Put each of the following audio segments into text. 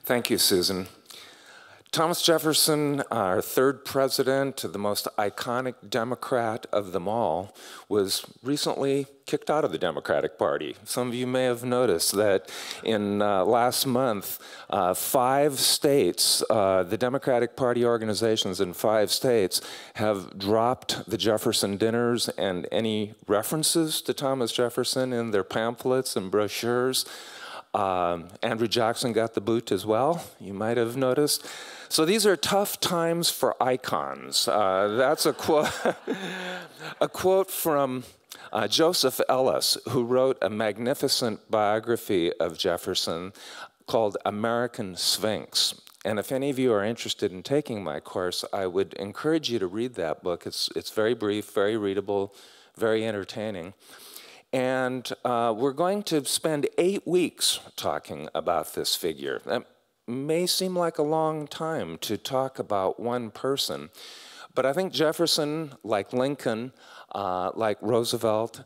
Thank you, Susan. Thomas Jefferson, our third president, the most iconic Democrat of them all, was recently kicked out of the Democratic Party. Some of you may have noticed that in last month, 5 states, the Democratic Party organizations in 5 states have dropped the Jefferson dinners and any references to Thomas Jefferson in their pamphlets and brochures. Andrew Jackson got the boot as well, you might have noticed. So these are tough times for icons. That's a quote, a quote from Joseph Ellis, who wrote a magnificent biography of Jefferson called American Sphinx. And if any of you are interested in taking my course, I would encourage you to read that book. It's very brief, very readable, very entertaining. And we're going to spend 8 weeks talking about this figure. That may seem like a long time to talk about one person, but I think Jefferson, like Lincoln, like Roosevelt,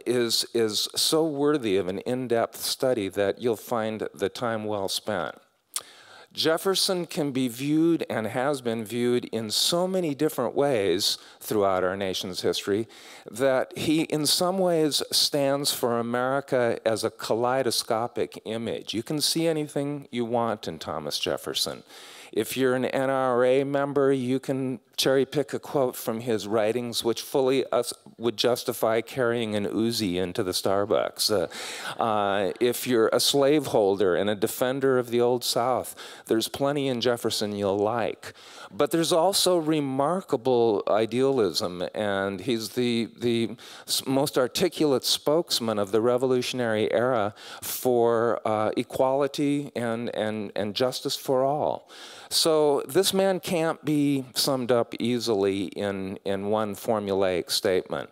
is so worthy of an in-depth study that you'll find the time well spent. Jefferson can be viewed and has been viewed in so many different ways throughout our nation's history that he in some ways stands for America as a kaleidoscopic image. You can see anything you want in Thomas Jefferson. If you're an NRA member, you can cherry pick a quote from his writings which fully would justify carrying an Uzi into the Starbucks. If you're a slaveholder and a defender of the Old South, there's plenty in Jefferson you'll like. But there's also remarkable idealism, and he's the most articulate spokesman of the Revolutionary era for equality and justice for all. So this man can't be summed up easily in one formulaic statement.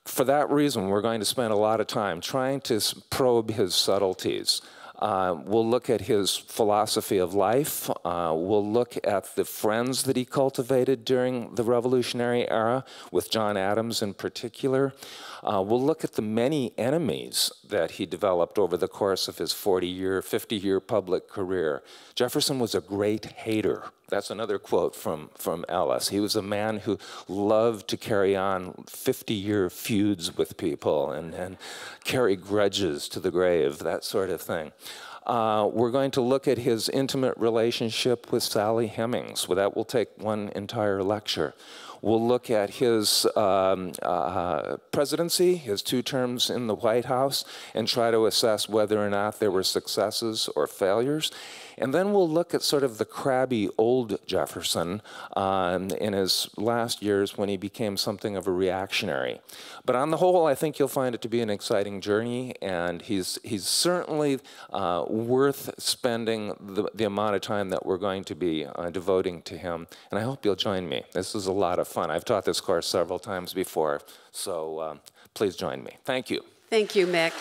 For that reason, we're going to spend a lot of time trying to probe his subtleties. We'll look at his philosophy of life. We'll look at the friends that he cultivated during the Revolutionary era, with John Adams in particular. We'll look at the many enemies that he developed over the course of his 40-year, 50-year public career. Jefferson was a great hater. That's another quote from Ellis. He was a man who loved to carry on 50-year feuds with people and carry grudges to the grave, that sort of thing. We're going to look at his intimate relationship with Sally Hemings. Well, that will take one entire lecture. We'll look at his presidency, his 2 terms in the White House, and try to assess whether or not there were successes or failures. And then we'll look at sort of the crabby old Jefferson in his last years when he became something of a reactionary. But on the whole, I think you'll find it to be an exciting journey, and he's certainly worth spending the amount of time that we're going to be devoting to him. And I hope you'll join me. This is a lot of fun. I've taught this course several times before, so please join me. Thank you. Thank you, Mick.